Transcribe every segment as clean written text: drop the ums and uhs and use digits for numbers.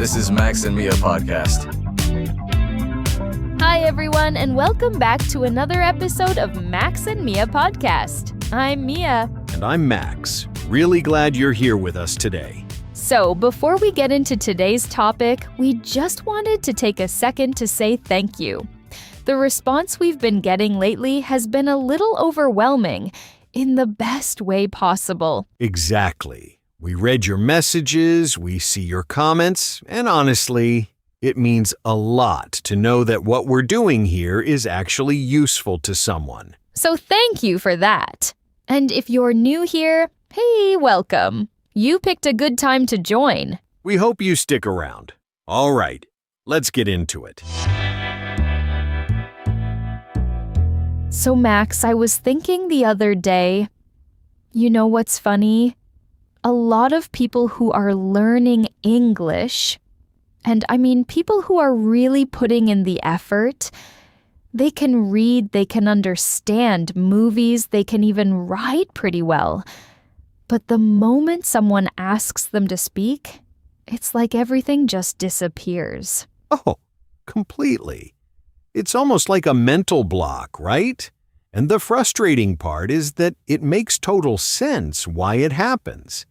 This is Max and Mia podcast. Hi, everyone, and welcome back to another episode of Max and Mia podcast. I'm Mia. And I'm Max. Really glad you're here with us today. So, before we get into today's topic, we just wanted to take a second to say thank you. The response we've been getting lately has been a little overwhelming, in the best way possible. Exactly. We read your messages, we see your comments, and honestly, it means a lot to know that what we're doing here is actually useful to someone. So thank you for that. And if you're new here, hey, welcome. You picked a good time to join. We hope you stick around. All right, let's get into it. So Max, I was thinking the other day, you know what's funny? A lot of people who are learning English, and I mean people who are really putting in the effort, they can read, they can understand movies, they can even write pretty well. But the moment someone asks them to speak, it's like everything just disappears. Oh, completely. It's almost like a mental block, right? And the frustrating part is that it makes total sense why it happens.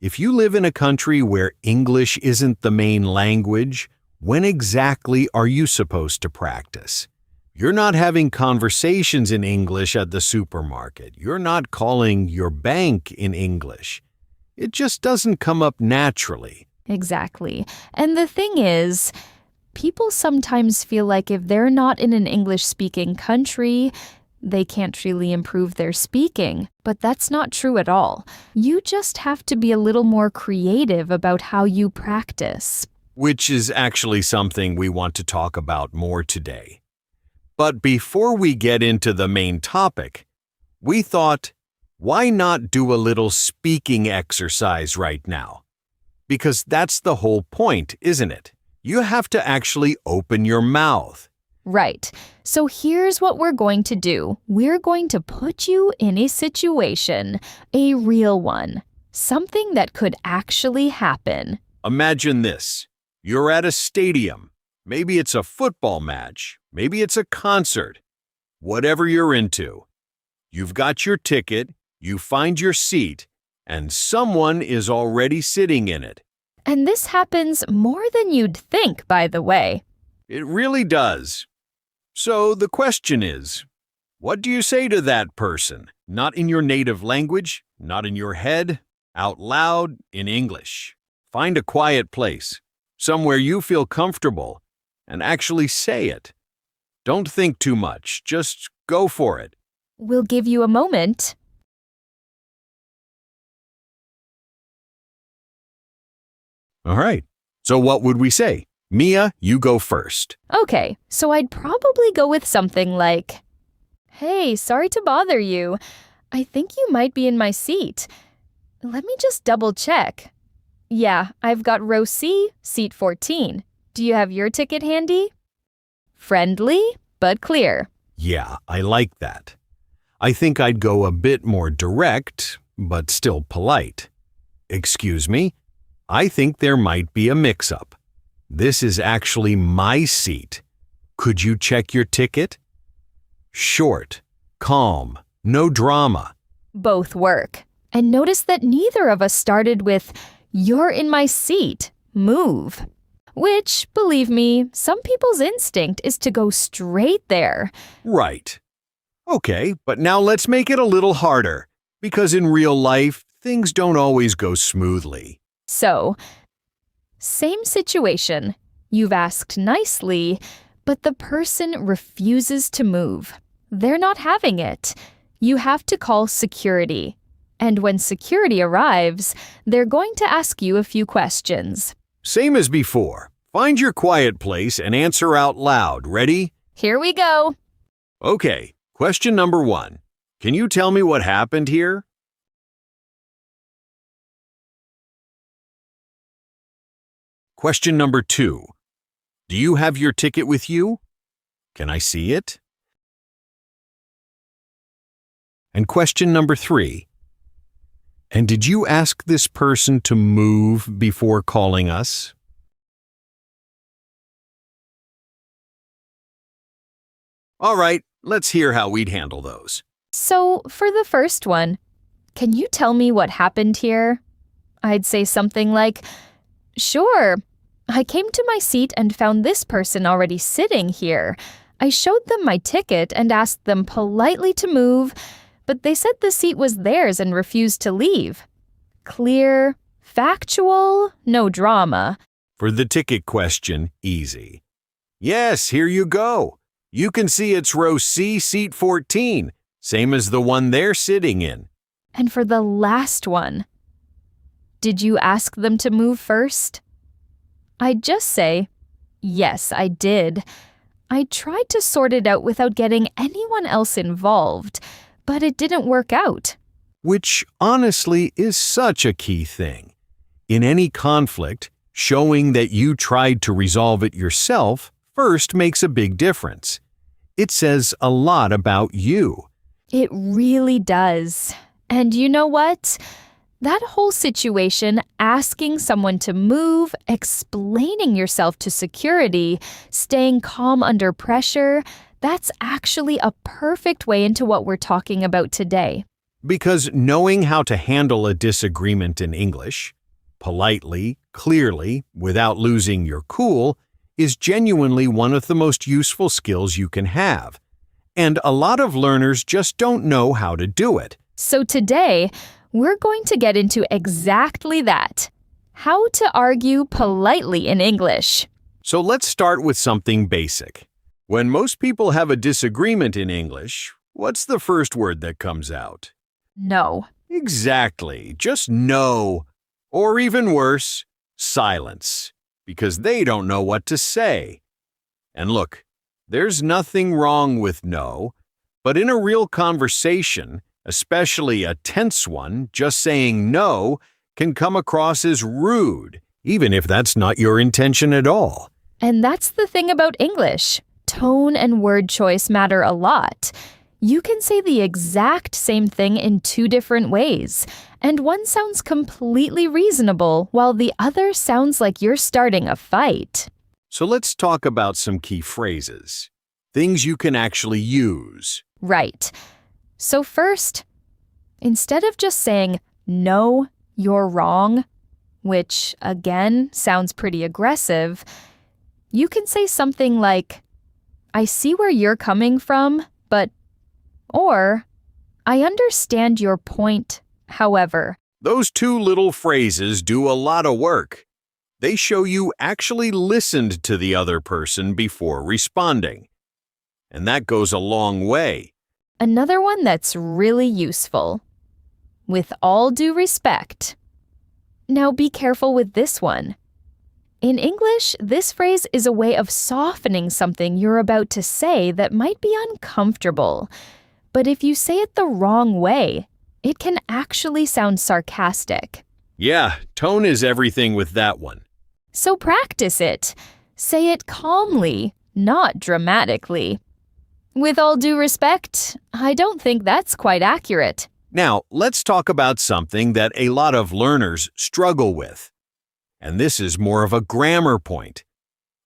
If you live in a country where English isn't the main language, when exactly are you supposed to practice? You're not having conversations in English at the supermarket. You're not calling your bank in English. It just doesn't come up naturally. Exactly. And the thing is, people sometimes feel like if they're not in an English-speaking country, they can't really improve their speaking. But that's not true at all. You just have to be a little more creative about how you practice. Which is actually something we want to talk about more today. But before we get into the main topic, we thought, why not do a little speaking exercise right now? Because that's the whole point, isn't it? You have to actually open your mouth. Right. So here's what we're going to do. We're going to put you in a situation, a real one, something that could actually happen. Imagine this. You're at a stadium. Maybe it's a football match. Maybe it's a concert. Whatever you're into. You've got your ticket, you find your seat, and someone is already sitting in it. And this happens more than you'd think, by the way. It really does. So the question is, what do you say to that person? Not in your native language, not in your head, out loud, in English. Find a quiet place, somewhere you feel comfortable, and actually say it. Don't think too much, just go for it. We'll give you a moment. All right, so what would we say? Mia, you go first. Okay, so I'd probably go with something like, "Hey, sorry to bother you. I think you might be in my seat. Let me just double check. Yeah, I've got row C, seat 14. Do you have your ticket handy?" Friendly, but clear. Yeah, I like that. I think I'd go a bit more direct, but still polite. Excuse me, I think there might be a mix-up. This is actually my seat. Could you check your ticket? Short, calm, no drama. Both work. And notice that neither of us started with, "You're in my seat. Move." Which, believe me, some people's instinct is to go straight there. Right. Okay, but now let's make it a little harder, because in real life, things don't always go smoothly. So, same situation. You've asked nicely, but the person refuses to move. They're not having it. You have to call security. And when security arrives, they're going to ask you a few questions. Same as before. Find your quiet place and answer out loud. Ready? Here we go. Okay, question number 1. Can you tell me what happened here? Question number 2. Do you have your ticket with you? Can I see it? And question number 3. And did you ask this person to move before calling us? All right, let's hear how we'd handle those. So, for the first one, can you tell me what happened here? I'd say something like, "Sure, I came to my seat and found this person already sitting here. I showed them my ticket and asked them politely to move, but they said the seat was theirs and refused to leave." Clear, factual, no drama. For the ticket question, easy. Yes, here you go. You can see it's row C, seat 14, same as the one they're sitting in. And for the last one, did you ask them to move first? I'd just say, yes, I did. I tried to sort it out without getting anyone else involved, but it didn't work out. Which honestly is such a key thing. In any conflict, showing that you tried to resolve it yourself first makes a big difference. It says a lot about you. It really does. And you know what? That whole situation, asking someone to move, explaining yourself to security, staying calm under pressure, that's actually a perfect way into what we're talking about today. Because knowing how to handle a disagreement in English, politely, clearly, without losing your cool, is genuinely one of the most useful skills you can have. And a lot of learners just don't know how to do it. So today, we're going to get into exactly that. How to argue politely in English. So let's start with something basic. When most people have a disagreement in English, what's the first word that comes out? No. Exactly, just no. Or even worse, silence, because they don't know what to say. And look, there's nothing wrong with no, but in a real conversation, especially a tense one, just saying no can come across as rude, even if that's not your intention at all. And that's the thing about English. Tone and word choice matter a lot. You can say the exact same thing in two different ways, and one sounds completely reasonable while the other sounds like you're starting a fight. So let's talk about some key phrases, things you can actually use. Right. So first, instead of just saying, "No, you're wrong," which, again, sounds pretty aggressive, you can say something like, "I see where you're coming from, but," or, "I understand your point, however." Those two little phrases do a lot of work. They show you actually listened to the other person before responding. And that goes a long way. Another one that's really useful. "With all due respect." Now be careful with this one. In English, this phrase is a way of softening something you're about to say that might be uncomfortable. But if you say it the wrong way, it can actually sound sarcastic. Yeah, tone is everything with that one. So practice it. Say it calmly, not dramatically. "With all due respect, I don't think that's quite accurate." Now, let's talk about something that a lot of learners struggle with. And this is more of a grammar point.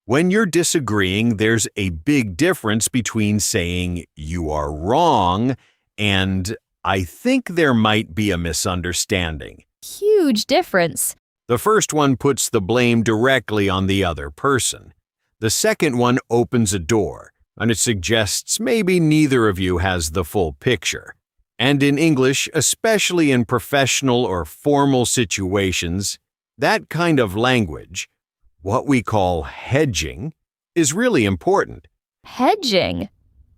When you're disagreeing, there's a big difference between saying "you are wrong" and "I think there might be a misunderstanding." Huge difference. The first one puts the blame directly on the other person. The second one opens a door, and it suggests maybe neither of you has the full picture. And in English, especially in professional or formal situations, that kind of language, what we call hedging, is really important. Hedging.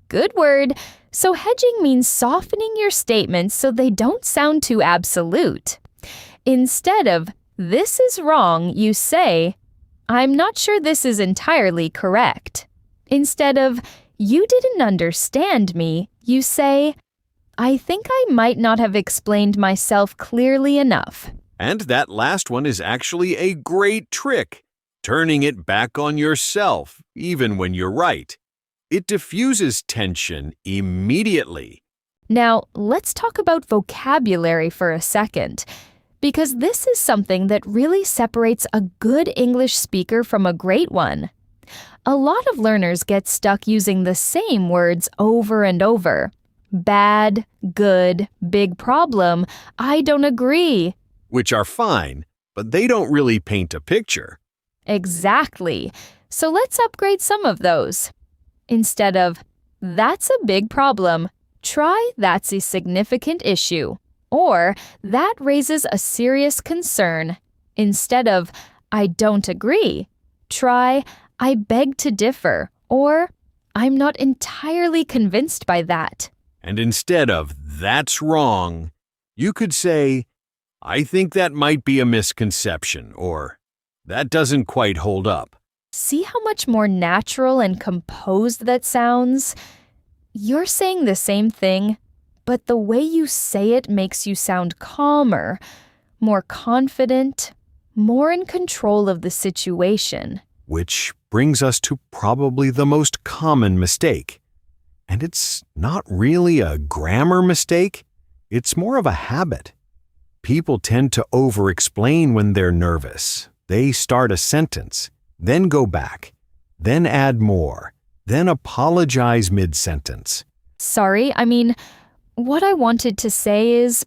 Good word. So hedging means softening your statements so they don't sound too absolute. Instead of "this is wrong," you say, "I'm not sure this is entirely correct." Instead of "you didn't understand me," you say, "I think I might not have explained myself clearly enough." And that last one is actually a great trick, turning it back on yourself, even when you're right. It diffuses tension immediately. Now, let's talk about vocabulary for a second, because this is something that really separates a good English speaker from a great one. A lot of learners get stuck using the same words over and over. Bad, good, big problem, I don't agree. Which are fine, but they don't really paint a picture. Exactly. So let's upgrade some of those. Instead of, that's a big problem, try that's a significant issue. Or, that raises a serious concern. Instead of, I don't agree, try, I beg to differ. Or, I'm not entirely convinced by that. And instead of, that's wrong, you could say, I think that might be a misconception, or that doesn't quite hold up. See how much more natural and composed that sounds? You're saying the same thing, but the way you say it makes you sound calmer, more confident, more in control of the situation. Which brings us to probably the most common mistake. And it's not really a grammar mistake, it's more of a habit. People tend to over-explain when they're nervous. They start a sentence, then go back, then add more, then apologize mid-sentence. Sorry, what I wanted to say is,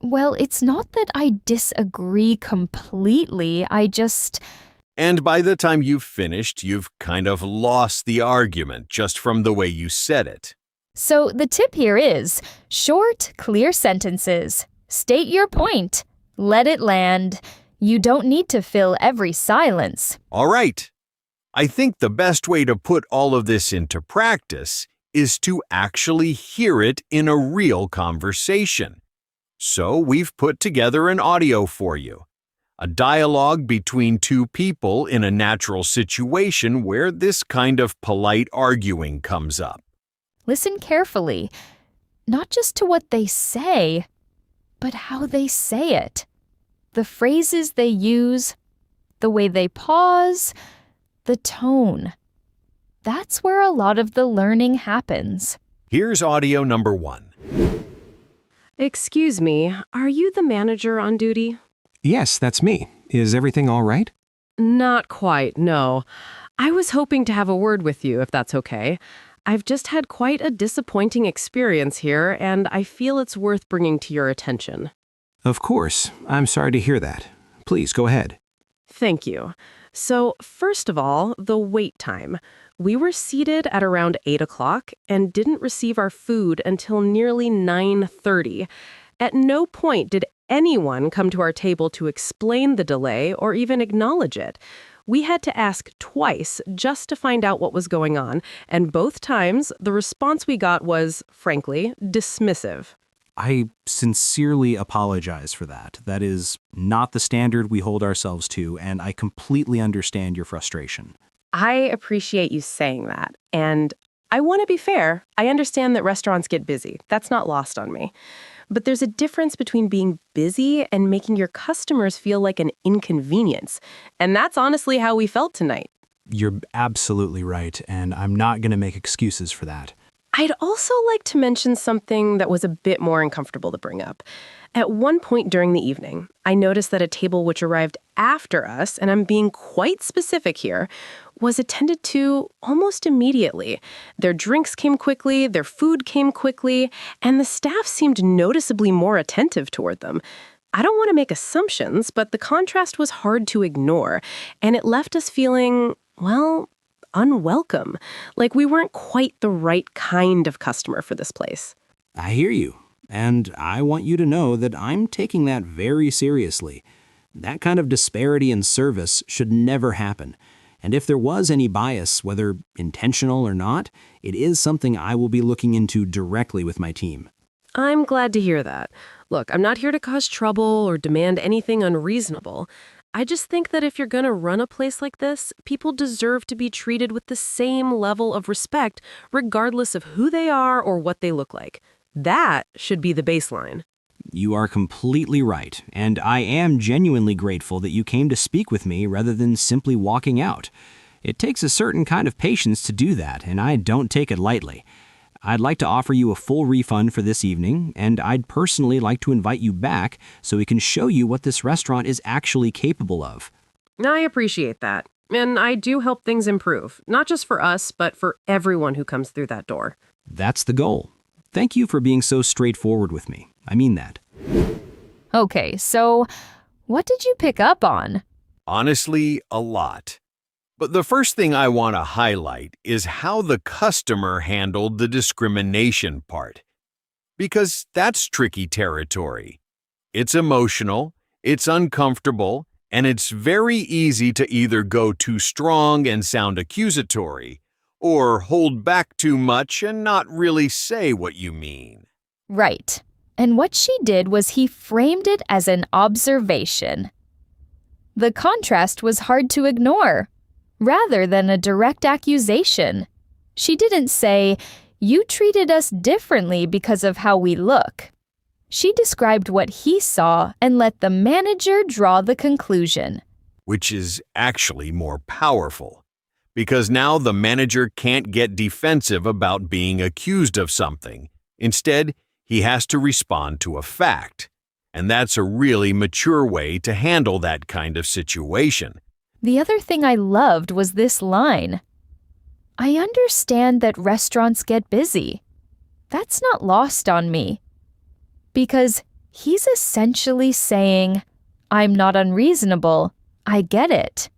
well, it's not that I disagree completely, And by the time you've finished, you've kind of lost the argument just from the way you said it. So the tip here is, short, clear sentences. State your point. Let it land. You don't need to fill every silence. All right. I think the best way to put all of this into practice is to actually hear it in a real conversation. So we've put together an audio for you. A dialogue between two people in a natural situation where this kind of polite arguing comes up. Listen carefully, not just to what they say, but how they say it. The phrases they use, the way they pause, the tone. That's where a lot of the learning happens. Here's audio number 1. Excuse me, are you the manager on duty? Yes, that's me. Is everything all right? Not quite, no. I was hoping to have a word with you, if that's okay. I've just had quite a disappointing experience here, and I feel it's worth bringing to your attention. Of course. I'm sorry to hear that. Please, go ahead. Thank you. So, first of all, the wait time. We were seated at around 8 o'clock and didn't receive our food until nearly 9:30. At no point did anyone come to our table to explain the delay or even acknowledge it. We had to ask twice just to find out what was going on, and both times the response we got was, frankly, dismissive. I sincerely apologize for that. That is not the standard we hold ourselves to, and I completely understand your frustration. I appreciate you saying that, and I want to be fair. I understand that restaurants get busy. That's not lost on me. But there's a difference between being busy and making your customers feel like an inconvenience. And that's honestly how we felt tonight. You're absolutely right, and I'm not going to make excuses for that. I'd also like to mention something that was a bit more uncomfortable to bring up. At one point during the evening, I noticed that a table which arrived after us, and I'm being quite specific here, was attended to almost immediately. Their drinks came quickly, their food came quickly, and the staff seemed noticeably more attentive toward them. I don't want to make assumptions, but the contrast was hard to ignore, and it left us feeling, well, unwelcome, like we weren't quite the right kind of customer for this place. I hear you, and I want you to know that I'm taking that very seriously. That kind of disparity in service should never happen. And if there was any bias, whether intentional or not, it is something I will be looking into directly with my team. I'm glad to hear that. Look, I'm not here to cause trouble or demand anything unreasonable. I just think that if you're going to run a place like this, people deserve to be treated with the same level of respect, regardless of who they are or what they look like. That should be the baseline. You are completely right, and I am genuinely grateful that you came to speak with me rather than simply walking out. It takes a certain kind of patience to do that, and I don't take it lightly. I'd like to offer you a full refund for this evening, and I'd personally like to invite you back so we can show you what this restaurant is actually capable of. I appreciate that. And I do help things improve, not just for us, but for everyone who comes through that door. That's the goal. Thank you for being so straightforward with me. I mean that. Okay, so what did you pick up on? Honestly, a lot. But the first thing I want to highlight is how the customer handled the discrimination part. Because that's tricky territory. It's emotional, it's uncomfortable, and it's very easy to either go too strong and sound accusatory, or hold back too much and not really say what you mean. Right. And what she did was he framed it as an observation. The contrast was hard to ignore, rather than a direct accusation. She didn't say, "You treated us differently because of how we look." She described what he saw and let the manager draw the conclusion. Which is actually more powerful, because now the manager can't get defensive about being accused of something. Instead, he has to respond to a fact. And that's a really mature way to handle that kind of situation. The other thing I loved was this line. "I understand that restaurants get busy. That's not lost on me." Because he's essentially saying, "I'm not unreasonable. I get it."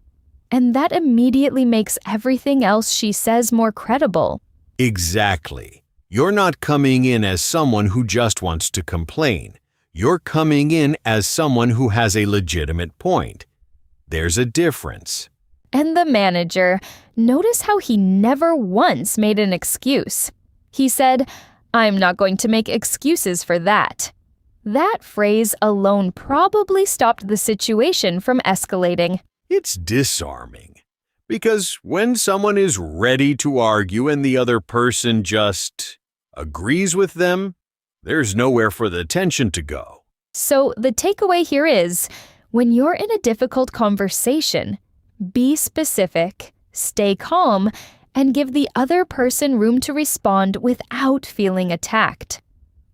And that immediately makes everything else she says more credible. Exactly. You're not coming in as someone who just wants to complain. You're coming in as someone who has a legitimate point. There's a difference. And the manager, notice how he never once made an excuse. He said, "I'm not going to make excuses for that." That phrase alone probably stopped the situation from escalating. It's disarming. Because when someone is ready to argue and the other person just agrees with them, there's nowhere for the tension to go. So the takeaway here is, when you're in a difficult conversation, be specific, stay calm, and give the other person room to respond without feeling attacked.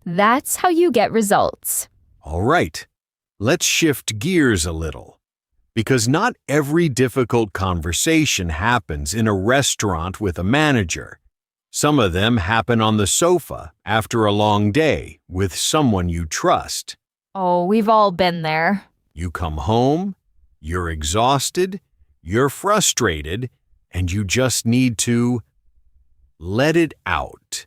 That's how you get results. All right, let's shift gears a little. Because not every difficult conversation happens in a restaurant with a manager. Some of them happen on the sofa after a long day with someone you trust. Oh, we've all been there. You come home, you're exhausted, you're frustrated, and you just need to let it out.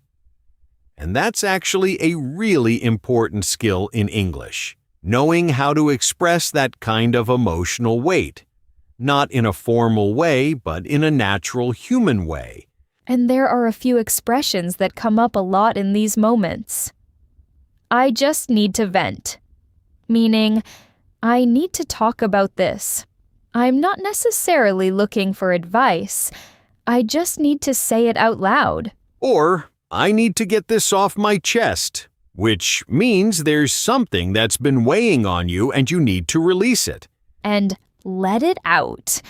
And that's actually a really important skill in English. Knowing how to express that kind of emotional weight. Not in a formal way, but in a natural human way. And there are a few expressions that come up a lot in these moments. I just need to vent. Meaning, I need to talk about this. I'm not necessarily looking for advice. I just need to say it out loud. Or, I need to get this off my chest. Which means there's something that's been weighing on you and you need to release it. And let it out,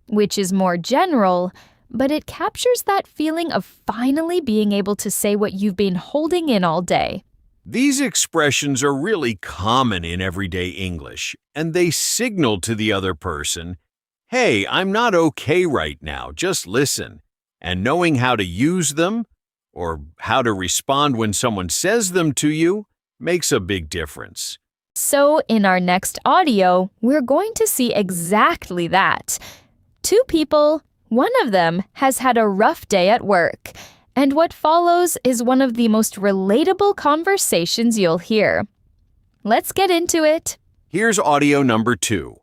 which is more general, but it captures that feeling of finally being able to say what you've been holding in all day. These expressions are really common in everyday English, and they signal to the other person, "Hey, I'm not okay right now, just listen." And knowing how to use them, or how to respond when someone says them to you, makes a big difference. So in our next audio, we're going to see exactly that. Two people, one of them has had a rough day at work, and what follows is one of the most relatable conversations you'll hear. Let's get into it. Here's audio number 2.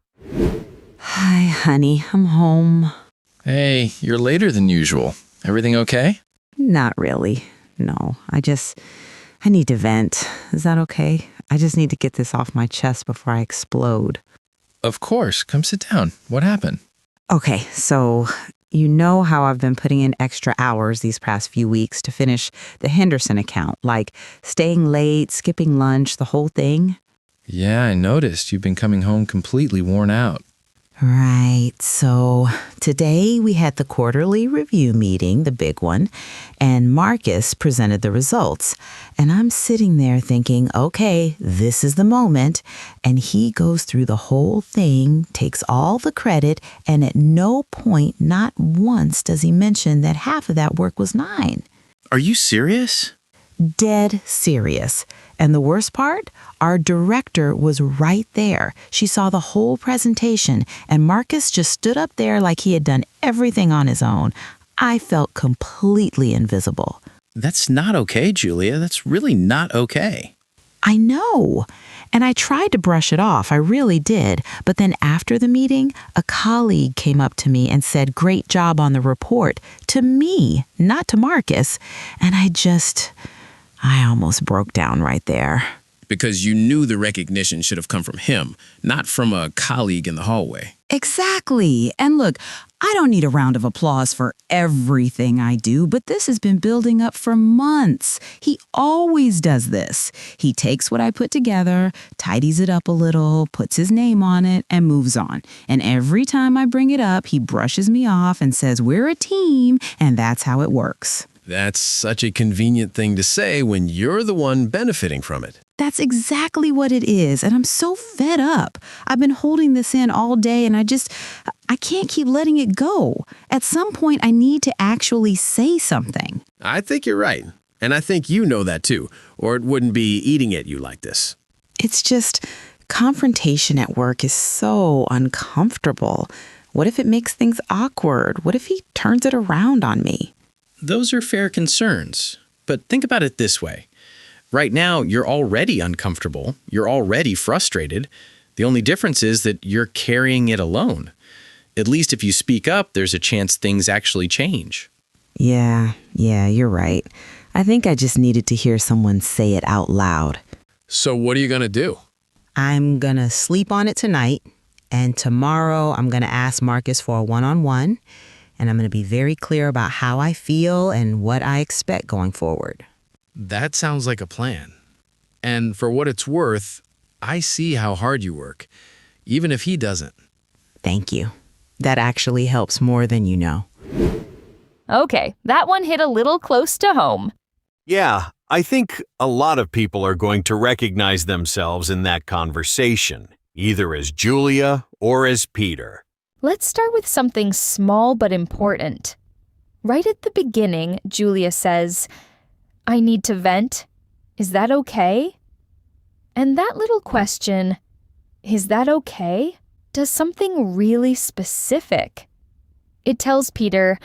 Hi, honey. I'm home. Hey, you're later than usual. Everything okay? Not really. No, I need to vent. Is that okay? I just need to get this off my chest before I explode. Of course. Come sit down. What happened? Okay, so you know how I've been putting in extra hours these past few weeks to finish the Henderson account, like staying late, skipping lunch, the whole thing? Yeah, I noticed. You've been coming home completely worn out. Right. So today we had the quarterly review meeting, the big one, and Marcus presented the results. And I'm sitting there thinking, okay, this is the moment. And he goes through the whole thing, takes all the credit, and at no point, not once, does he mention that half of that work was mine. Are you serious? Dead serious. And the worst part? Our director was right there. She saw the whole presentation, and Marcus just stood up there like he had done everything on his own. I felt completely invisible. That's not okay, Julia. That's really not okay. I know. And I tried to brush it off. I really did. But then after the meeting, a colleague came up to me and said, "Great job on the report." To me, not to Marcus. And I almost broke down right there. Because you knew the recognition should have come from him, not from a colleague in the hallway. Exactly. And look, I don't need a round of applause for everything I do, but this has been building up for months. He always does this. He takes what I put together, tidies it up a little, puts his name on it, and moves on. And every time I bring it up, he brushes me off and says, "We're a team," and that's how it works. That's such a convenient thing to say when you're the one benefiting from it. That's exactly what it is, and I'm so fed up. I've been holding this in all day, and I can't keep letting it go. At some point, I need to actually say something. I think you're right. And I think you know that too, or it wouldn't be eating at you like this. It's just, confrontation at work is so uncomfortable. What if it makes things awkward? What if he turns it around on me? Those are fair concerns. But think about it this way. Right now, you're already uncomfortable. You're already frustrated. The only difference is that you're carrying it alone. At least if you speak up, there's a chance things actually change. Yeah, you're right. I think I just needed to hear someone say it out loud. So what are you going to do? I'm going to sleep on it tonight, and tomorrow I'm going to ask Marcus for a one-on-one, and I'm going to be very clear about how I feel and what I expect going forward. That sounds like a plan. And for what it's worth, I see how hard you work, even if he doesn't. Thank you. That actually helps more than you know. Okay, that one hit a little close to home. Yeah, I think a lot of people are going to recognize themselves in that conversation, either as Julia or as Peter. Let's start with something small but important. Right at the beginning, Julia says, "I need to vent. Is that okay?" And that little question, "Is that okay?" does something really specific. It tells Peter,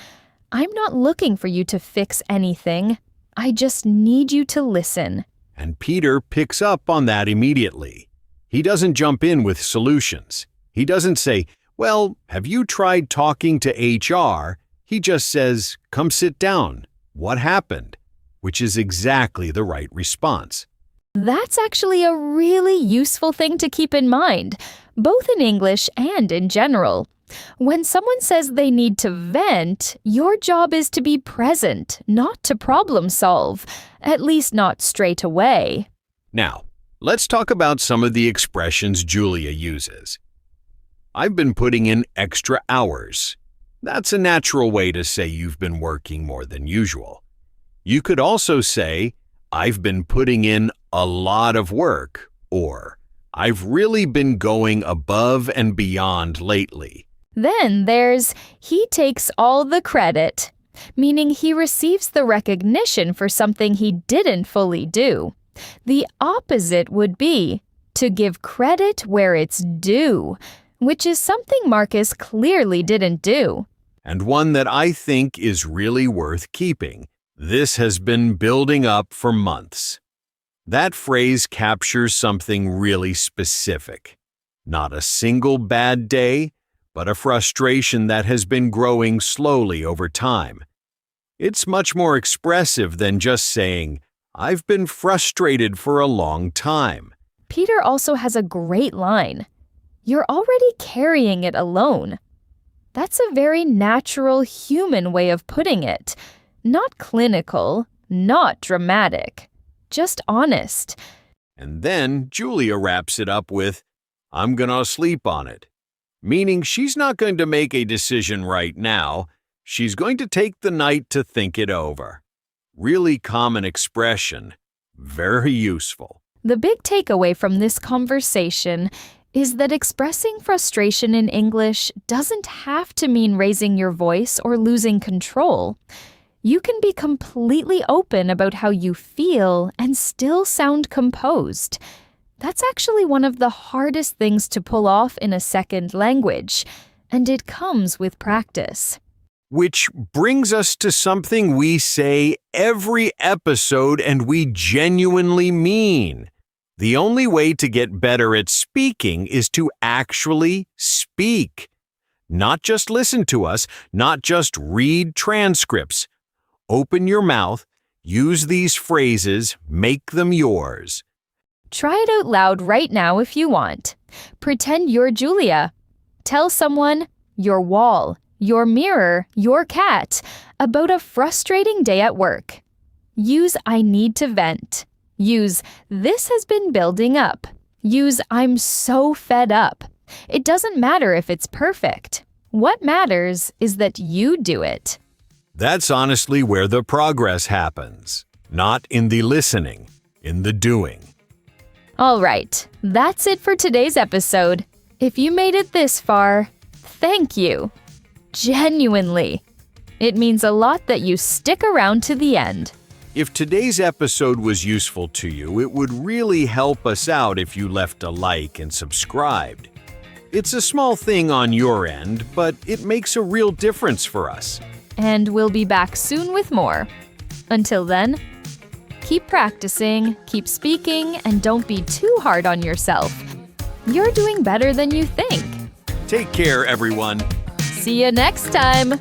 "I'm not looking for you to fix anything. I just need you to listen." And Peter picks up on that immediately. He doesn't jump in with solutions. He doesn't say, "Well, have you tried talking to HR?" He just says, "Come sit down. What happened?" Which is exactly the right response. That's actually a really useful thing to keep in mind, both in English and in general. When someone says they need to vent, your job is to be present, not to problem solve, at least not straight away. Now, let's talk about some of the expressions Julia uses. "I've been putting in extra hours." That's a natural way to say you've been working more than usual. You could also say, "I've been putting in a lot of work," or "I've really been going above and beyond lately." Then there's, he takes all the credit, meaning he receives the recognition for something he didn't fully do. The opposite would be to give credit where it's due, which is something Marcus clearly didn't do. And one that I think is really worth keeping. "This has been building up for months." That phrase captures something really specific. Not a single bad day, but a frustration that has been growing slowly over time. It's much more expressive than just saying, "I've been frustrated for a long time." Peter also has a great line. "You're already carrying it alone." That's a very natural human way of putting it. Not clinical, not dramatic, just honest. And then Julia wraps it up with, "I'm gonna sleep on it." meaning she's not going to make a decision right now. She's going to take the night to think it over. Really common expression. Very useful. The big takeaway from this conversation is that expressing frustration in English doesn't have to mean raising your voice or losing control. You can be completely open about how you feel and still sound composed. That's actually one of the hardest things to pull off in a second language, and it comes with practice. Which brings us to something we say every episode and we genuinely mean. The only way to get better at speaking is to actually speak. Not just listen to us, not just read transcripts. Open your mouth, use these phrases, make them yours. Try it out loud right now if you want. Pretend you're Julia. Tell someone, your wall, your mirror, your cat, about a frustrating day at work. Use I need to vent. Use this has been building up. Use I'm so fed up. It doesn't matter if it's perfect. What matters is that you do it. That's honestly where the progress happens. Not in the listening, in the doing. All right, that's it for today's episode. If you made it this far, thank you. Genuinely. It means a lot that you stick around to the end. If today's episode was useful to you, it would really help us out if you left a like and subscribed. It's a small thing on your end, but it makes a real difference for us. And we'll be back soon with more. Until then, keep practicing, keep speaking, and don't be too hard on yourself. You're doing better than you think. Take care, everyone. See you next time.